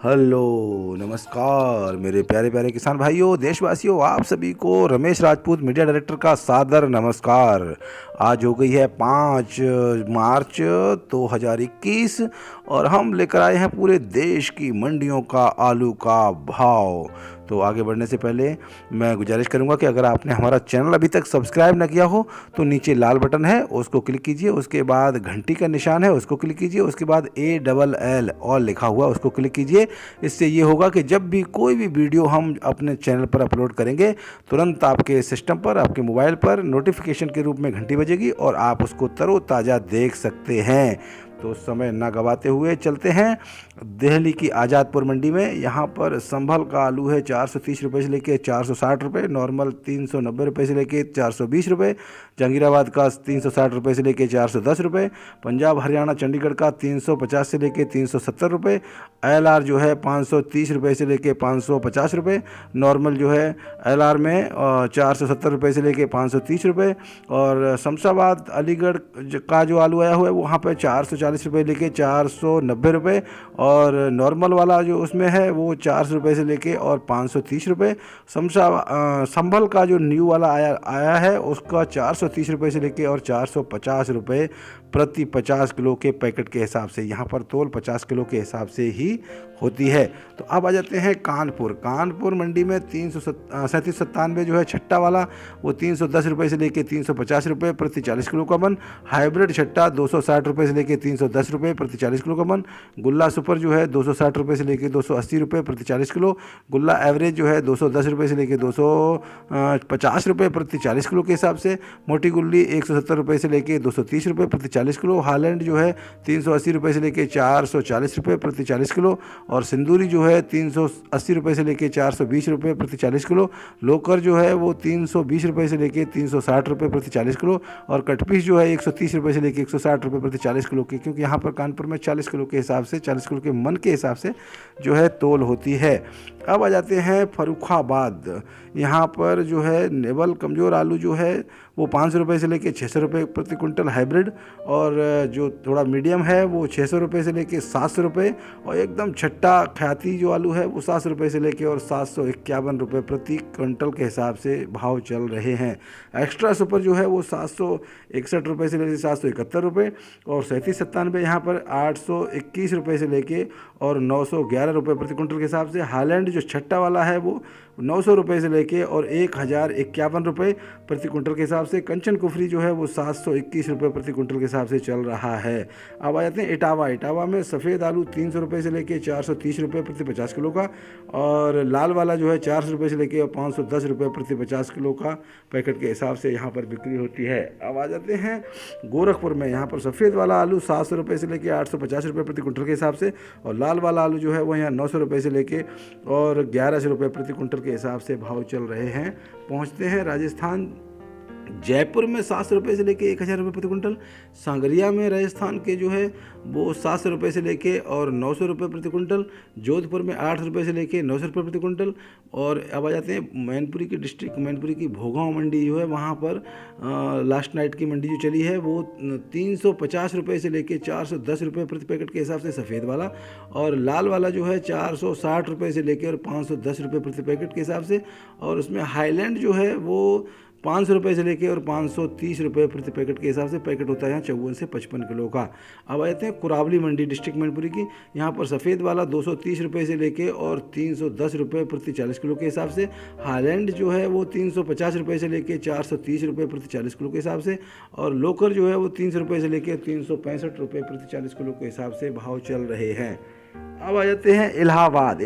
Hello, नमस्कार मेरे प्यारे प्यारे किसान भाइयों, देशवासियों, आप सभी को रमेश राजपूत मीडिया डायरेक्टर का सादर नमस्कार। आज हो गई है 5 मार्च 2021 और हम लेकर आए हैं पूरे देश की मंडियों का आलू का भाव। तो आगे बढ़ने से पहले मैं गुजारिश करूंगा कि अगर आपने हमारा चैनल अभी तक सब्सक्राइब ना किया हो तो नीचे लाल बटन है उसको क्लिक कीजिए, उसके बाद घंटी का निशान है उसको क्लिक कीजिए, उसके बाद ALL ऑल लिखा हुआ उसको क्लिक कीजिए। इससे ये होगा कि जब भी कोई भी वीडियो हम अपने चैनल पर अपलोड करेंगे तुरंत आपके सिस्टम पर, आपके मोबाइल पर नोटिफिकेशन के रूप में घंटी बजेगी और आप उसको तरोताज़ा देख सकते हैं। तो समय ना गवाते हुए चलते हैं दिल्ली की आज़ादपुर मंडी में। यहाँ पर संभल का आलू है 430 रुपये से लेके 460 रुपये, नॉर्मल 390 रुपये से लेके 420 रुपये, जहांगीराबाद का 360 रुपये से लेके 410 रुपये, पंजाब हरियाणा चंडीगढ़ का 350 से लेके 370 रुपये, LR जो है 530 रुपये से लेके 550 रुपये, नॉर्मल जो है LR में 470 रुपये से लेके 530 रुपये, और शमशाबाद अलीगढ़ का जो आलू आया हुआ है वहाँ पर 440 रुपये लेके 490 रुपये, और नॉर्मल वाला जो उसमें है वो 400 रुपये से लेके और 530 रुपये। संभल का जो न्यू वाला आया है उसका 430 रुपये से लेके और 450 रुपये प्रति 50 किलो के पैकेट के हिसाब से। यहाँ पर तोल 50 किलो के हिसाब से ही होती है। तो अब आ जाते हैं कानपुर मंडी में 337 जो है छट्टा वाला वो 310 रुपये से लेके 350 रुपये प्रति 40 किलो का मन, हाइब्रिड छट्टा 260 रुपये से लेके 310 रुपये प्रति 40 किलो का मन, गुल्ला सुपर जो है 260 रुपये से लेके 280 रुपये प्रति 40 किलो, गुल्ला एवरेज जो है 210 रुपये से लेके 250 रुपये प्रति 40 किलो के हिसाब से, मोटी गुल्ली 170 रुपये से लेके 230 रुपये प्रति 40 किलो, हालैंड जो है 380 रुपये से लेके 440 रुपये प्रति 40 किलो, और सिंदूरी जो है 380 रुपये से लेके 420 रुपये प्रति 40 किलो, लोकर जो है वो 320 रुपये से लेके 360 रुपये प्रति 40 किलो, और कटपीस जो है 130 रुपये से लेके 160 रुपये प्रति 40 किलो की, क्योंकि यहाँ पर कानपुर में 40 किलो के हिसाब से, 40 किलो के मन के हिसाब से जो है तोल होती है। अब आ जाते हैं फर्रुखाबाद। यहाँ पर जो है नेवल कमज़ोर आलू जो है वो 500 रुपये से लेके 600 रुपये प्रति कुंटल हाइब्रिड, और जो थोड़ा मीडियम है वो 600 रुपये से लेके 700 रुपये, और एकदम छट्टा ख्याति जो आलू है वो 700 रुपये से लेके और 751 रुपये प्रति कुंटल के हिसाब से भाव चल रहे हैं। एक्स्ट्रा सुपर जो है वो 761 रुपये से लेके 771 रुपये, और 3797 यहाँ पर 821 रुपये से लेके और 911 रुपये प्रति कुंटल के हिसाब से। हालैंड जो छट्टा वाला है वो 900 रुपये से लेके और 1051 रुपये प्रति कुंटल के हिसाब से। कंचन कुफरी जो है वो 721 रुपये प्रति कुंटल के हिसाब से चल रहा है। अब आ जाते हैं इटावा में सफ़ेद आलू 300 रुपये से लेके 430 रुपये प्रति 50 किलो का, और लाल वाला जो है 400 रुपये से लेके और 510 रुपये प्रति 50 किलो का पैकेट के हिसाब से यहाँ पर बिक्री होती है। अब आ जाते हैं गोरखपुर में। यहाँ पर सफ़ेद वाला आलू 700 रुपये से लेके 850 रुपये प्रति कुंटल के हिसाब से, और लाल वाला आलू जो है वो यहाँ 900 रुपये से लेके और 1100 रुपये प्रति कुंटल के हिसाब से भाव चल रहे हैं। पहुँचते हैं राजस्थान। जयपुर में 700 रुपये से लेके 1000 रुपये प्रति कुंटल, सांगरिया में राजस्थान के जो है वो 700 रुपये से लेके और 900 रुपये प्रति कुंटल, जोधपुर में 800 रुपये से लेके 900 रुपये प्रति कुंटल। और अब आ जाते हैं मैनपुरी की डिस्ट्रिक्ट, मैनपुरी की भोगांव मंडी जो है वहाँ पर लास्ट नाइट की मंडी जो चली है वो 350 रुपये से लेके 410 रुपये प्रति पैकेट के हिसाब से सफ़ेद वाला, और लाल वाला जो है 460 रुपये से लेके और 510 रुपये प्रति पैकेट के हिसाब से, और उसमें हाईलैंड जो है वो 500 रुपये से लेके और 530 रुपये प्रति पैकेट के हिसाब से पैकेट होता है यहाँ 54 से 55 किलो का। अब आ जाते हैं कुरावली मंडी डिस्ट्रिक्ट मैनपुरी की। यहाँ पर सफ़ेद वाला 230 रुपये से लेके और 310 रुपये प्रति 40 किलो के हिसाब से, हालैंड जो है वो 350 रुपये से लेके 430 रुपये प्रति 40 किलो के हिसाब से, और लोकर जो है वो 300 रुपये से लेके 365 रुपये प्रति 40 किलो के हिसाब से भाव चल रहे हैं। अब आ जाते हैं इलाहाबाद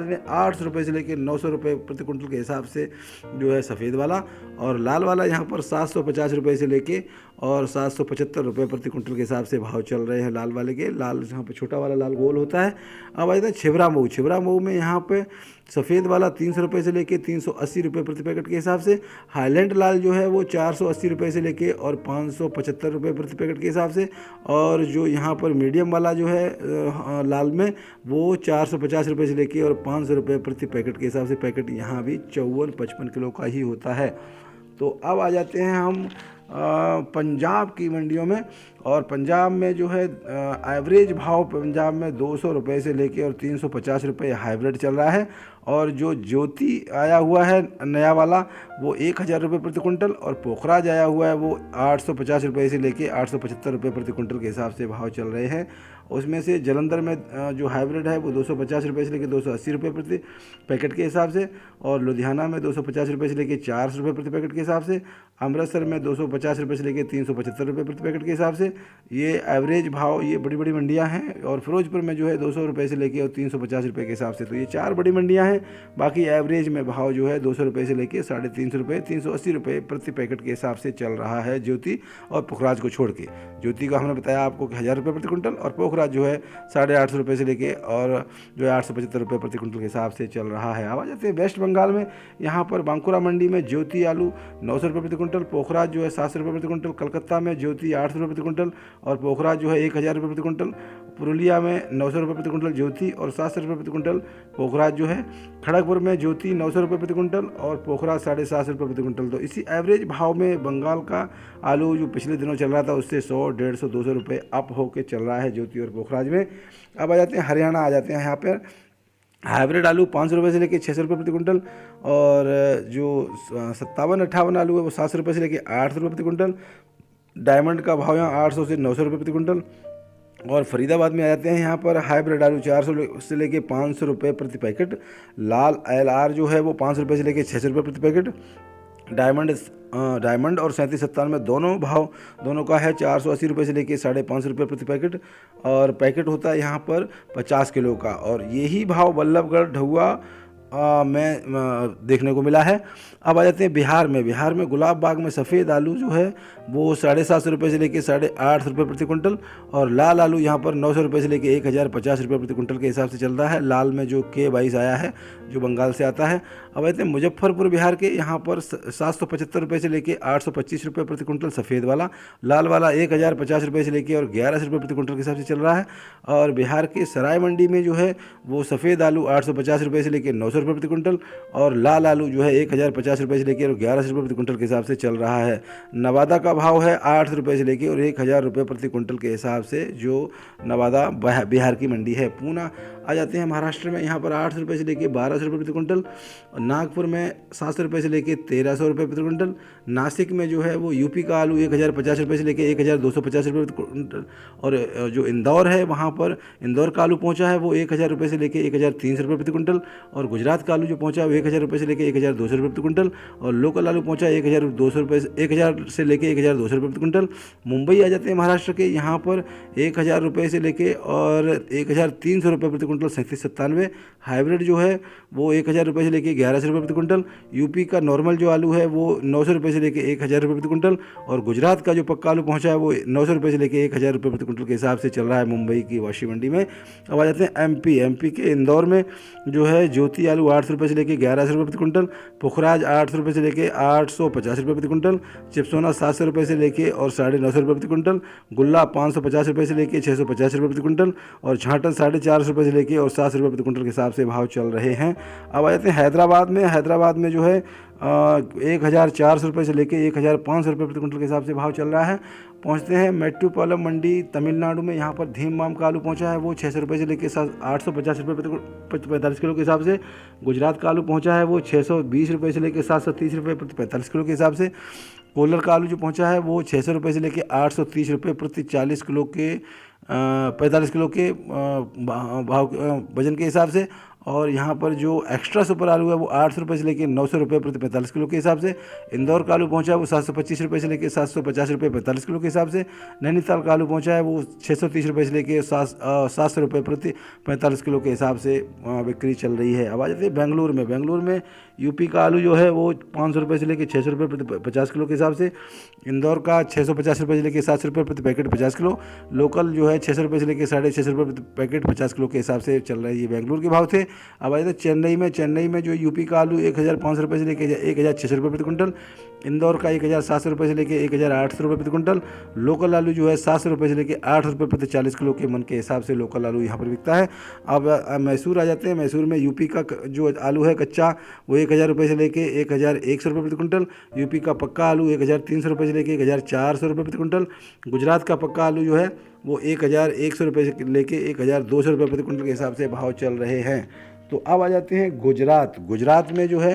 में 800 रुपये से लेकर 900 रुपये प्रति कुंटल के हिसाब से जो है सफ़ेद वाला, और लाल वाला यहाँ पर 750 रुपये से लेके और 775 रुपये प्रति कुंटल के हिसाब से भाव चल रहे हैं लाल वाले के। लाल यहाँ पर छोटा वाला लाल गोल होता है। अब आ जाते हैं छिबरा मऊ में यहाँ पे सफ़ेद वाला 300 रुपये से लेके 380 रुपये प्रति पैकेट के हिसाब से, हाईलैंड लाल जो है वो 480 रुपये से लेके और 575 रुपये प्रति पैकेट के हिसाब से, और जो यहाँ पर मीडियम वाला जो है लाल में वो 450 रुपये से लेके और 500 रुपये प्रति पैकेट के हिसाब से पैकेट यहाँ भी 54-55 किलो का ही होता है। तो अब आ जाते हैं हम पंजाब की मंडियों में। और पंजाब में जो है एवरेज भाव पंजाब में 200 रुपये से लेके और 350 रुपये हाइब्रिड चल रहा है। और जो ज्योति आया हुआ है नया वाला वो 1000 रुपये प्रति कुंटल, और पोखराज आया हुआ है वो 850 रुपये से लेके 875 रुपये प्रति कुंटल के हिसाब से भाव चल रहे हैं। उसमें से जलंधर में जो हाइब्रिड है वो 250 रुपये से लेकर 280 रुपये प्रति पैकेट के हिसाब से, और लुधियाना में 250 रुपये से लेकर 400 रुपये प्रति पैकेट के हिसाब से, अमृतसर में 250 रुपये से लेकर 375 रुपये प्रति पैकेट के हिसाब से। ये एवरेज भाव, ये बड़ी बड़ी मंडियां हैं। और फिरोजपुर में जो है 200 रुपये से लेकर और 350 रुपये के हिसाब से। तो ये 4 बड़ी मंडियां हैं। बाकी एवरेज में भाव जो है 200 रुपये से लेकर 350 रुपये 380 रुपये प्रति पैकेट के हिसाब से चल रहा है ज्योति और पोखराज को छोड़ के। ज्योति का हमने बताया आपको कि 1000 रुपये प्रति कुंटल, और पोखराज जो है 850 रुपये से लेके और जो है 875 रुपये प्रति कुंटल के हिसाब से चल रहा है। अब आ जाते हैं वेस्ट बंगाल में। यहाँ पर बांकुरा मंडी में ज्योति आलू 900 रुपये प्रति कुंटल, पोखराज जो है 700 रुपये प्रति कुंटल, कलकत्ता में ज्योति 800 रुपये प्रति कुंटल और पोखराज जो है 1000 रुपये प्रति कुंटल, पुरुलिया में 900 रुपये प्रति कुंटल ज्योति और 700 रुपये प्रति कुंटल पोखराज जो है, खड़गपुर में ज्योति 900 रुपये प्रति कुंटल और पोखराज 750 रुपये प्रति कुंटल। तो इसी एवरेज भाव में बंगाल का आलू जो पिछले दिनों चल रहा था उससे 100, 150, 200 रुपये अप होके चल रहा है ज्योति और पोखराज में। अब आ जाते हैं हरियाणा, आ जाते हैं यहाँ पर हाइब्रिड आलू 500 रुपये से लेकर 600 रुपये प्रति कुंटल, और जो 57-58 आलू है वो 700 रुपये से लेकर 800 रुपये प्रति कुंटल। डायमंड का भाव यहाँ 800 से 900 रुपये प्रति कुंटल। और फरीदाबाद में आ जाते हैं यहाँ पर हाइब्रिड आलू 400 से लेके 500 रुपये प्रति पैकेट। लाल LR जो है वो 500 रुपये से लेके 600 रुपये प्रति पैकेट। डायमंड और 3797 दोनों भाव दोनों का है 480 रुपये से लेके 550 रुपये प्रति पैकेट, और पैकेट होता है यहाँ पर 50 किलो का। और यही भाव बल्लभगढ़ ढहुआ में देखने को मिला है। अब आ जाते हैं बिहार में। बिहार में गुलाब बाग में सफ़ेद आलू जो है वो 750 रुपये से लेके 850 रुपये प्रति कुंटल, और लाल आलू यहाँ पर 900 रुपये से लेके 1050 रुपये प्रति कुंटल के हिसाब से चल रहा है। लाल में जो K22 आया है जो बंगाल से आता है। अब आते हैं मुजफ्फरपुर बिहार के। यहाँ पर 775 रुपये से लेके 825 रुपये प्रति कुंटल सफ़ेद वाला, लाल वाला 1050 रुपये से लेके और 1100 रुपये प्रति कुंटल के हिसाब से चल रहा है। और बिहार के सराय मंडी में जो है वो सफ़ेद आलू 850 रुपये से लेके 900 रुपये प्रति कुंटल, और लाल आलू जो है 1050 रुपये से लेकर और 1100 रुपये प्रति कुंटल के हिसाब से चल रहा है। नवादा का भाव है 8 रुपये से लेकर और 1000 रुपये प्रति कुंटल के हिसाब से, जो नवादा बिहार की मंडी है। पूना आ जाते हैं महाराष्ट्र में। यहाँ पर 800 रुपये से लेकर 1200 रुपये प्रति कुंटल, नागपुर में 700 रुपये से लेकर 1300 रुपये प्रति कुंटल। नासिक में जो है वो यूपी का आलू 1050 रुपये से लेकर 1250 रुपये प्रति कुंटल, और जो इंदौर है वहाँ पर इंदौर का आलू पहुँचा है वो 1000 रुपये से लेकर 1300 रुपये प्रति कुंटल, और गुजरात का आलू जो पहुँचा है वो 1000 रुपये से लेकर 1200 रुपये प्रति कुंटल, और लोकल आलू पहुँचा 1200 रुपये 1000 से लेकर 1200 रुपये प्रति कुंटल। मुंबई आ जाते हैं महाराष्ट्र के। यहाँ पर 1000 रुपये से लेकर और 1300 रुपये प्रति कुंटल 3797। हाइब्रिड जो है वो 1000 रुपये से लेकर 1100 रुपये प्रति कुंटल। यूपी का नॉर्मल जो आलू है वो 900 रुपये से लेकर 1000 रुपये प्रति कुंटल, और गुजरात का जो पक्का आलू पहुँचा है वो 900 रुपये से लेकर 1000 रुपये प्रति कुंटल के हिसाब से चल रहा है मुंबई की वाशी मंडी में। अब आ जाते हैं एमपी के इंदौर में जो है ज्योति आलू 800 रुपये से लेकर 1100 रुपये प्रति कुंटल, पुखराज 800 रुपये से लेकर 850 रुपये प्रति कुंटल, चिपसोना 700 रुपये से लेकर और 950 रुपये प्रति कुंटल, गुल्ला 550 रुपये से लेकर 650 रुपये प्रति कुंटल, और झांटन 450 रुपये से लेकर और 700 रुपये प्रति कुंटल के हिसाब से भाव चल रहे हैं। अब आ जाते हैं हैदराबाद में। हैदराबाद में जो है 1400 रुपये से लेकर 1500 रुपये प्रति कुंटल के हिसाब से भाव चल रहा है। पहुंचते हैं मेट्टुपालम मंडी तमिलनाडु में। यहाँ पर धीमबाम का आलू पहुँचा है वो 600 रुपये से लेकर 850 रुपये प्रति 45 किलो के हिसाब से। गुजरात का आलू पहुँचा है वो 620 रुपये से लेकर 730 रुपये प्रति 45 किलो के हिसाब से। कोलर का आलू जो पहुँचा है वो 600 रुपये से लेकर 830 रुपये प्रति 40 किलो के 45 किलो के भाव वजन के हिसाब से। और यहाँ पर जो एक्स्ट्रा सुपर आलू है वो 800 रुपये से लेकर 900 रुपये प्रति 45 किलो के हिसाब से। इंदौर का आलू पहुँचा है वो 725 रुपये से लेकर 750 रुपये 45 किलो के हिसाब से। नैनीताल का आलू पहुँचा है वो 630 रुपये से लेकर 700 रुपये प्रति 45 किलो के हिसाब से बिक्री चल रही है। अब आ जाते हैं बेंगलुरु में यूपी का आलू जो है वो 500 रुपये से लेकर 600 रुपये प्रति 50 किलो के हिसाब से। इंदौर का 650 रुपये से लेकर 700 रुपये प्रति पैकेट 50 किलो। लोकल जो है 600 रुपये से लेकर 650 रुपये प्रति पैकेट 50 किलो के हिसाब से चल रहा है। ये बेंगलुरु के भाव थे। अब आए थे चेन्नई में जो यूपी का आलू 1500 रुपये से लेकर 1600 रुपये प्रति कुंटल। इंदौर का 1700 रुपये से लेके 1800 रुपये प्रति कुंटल। लोकल आलू जो है 700 रुपये से लेके 800 रुपये प्रति 40 किलो के मन के हिसाब से लोकल आलू यहाँ पर बिकता है। अब मैसूर आ जाते हैं। मैसूर में यूपी का जो आलू है कच्चा वो 1000 रुपये से लेके 1100 रुपये प्रति कुंटल। यूपी का पक्का आलू 1300 रुपये से लेके 1400 रुपये प्रति कुंटल। गुजरात का पक्का आलू जो है वो 1100 रुपये से लेके 1200 रुपये प्रति कुंटल के हिसाब से भाव चल रहे हैं। तो अब आ जाते हैं गुजरात में जो है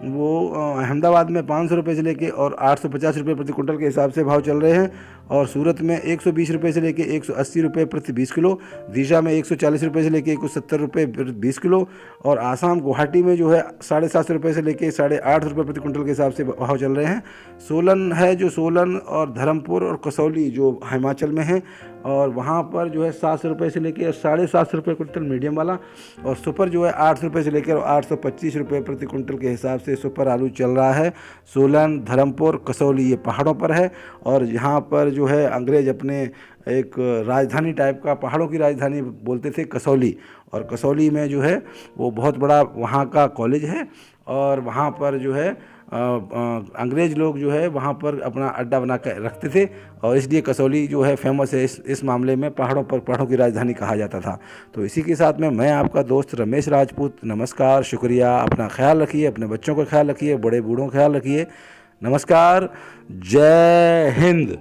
वो अहमदाबाद में 500 रुपये से लेके और 850 रुपये प्रति कुंटल के हिसाब से भाव चल रहे हैं। और सूरत में 120 रुपये से लेके 180 रुपये प्रति 20 किलो। दिशा में 140 रुपये से लेके 170 रुपये प्रति 20 किलो। और आसाम गुवाहाटी में जो है 750 रुपये से लेके 850 रुपये प्रति कुंटल के हिसाब से भाव चल रहे हैं। सोलन है जो सोलन और धर्मपुर और कसौली जो हिमाचल में है, और वहाँ पर जो है 700 रुपये से लेकर 750 रुपये कुंटल मीडियम वाला, और सुपर जो है 800 रुपये से लेकर 825 रुपये प्रति कुंटल के हिसाब से सुपर आलू चल रहा है। सोलन, धर्मपुर, कसौली ये पहाड़ों पर है। और यहाँ पर जो है अंग्रेज अपने एक राजधानी टाइप का, पहाड़ों की राजधानी बोलते थे कसौली, और कसौली में जो है वो बहुत बड़ा वहाँ का कॉलेज है। और वहाँ पर जो है अंग्रेज़ लोग जो है वहाँ पर अपना अड्डा बना कर रखते थे, और इसलिए कसौली जो है फेमस है इस मामले में, पहाड़ों की राजधानी कहा जाता था। तो इसी के साथ में मैं आपका दोस्त रमेश राजपूत, नमस्कार, शुक्रिया। अपना ख्याल रखिए, अपने बच्चों का ख्याल रखिए, बड़े बूढ़ों का ख्याल रखिए। नमस्कार, जय हिंद।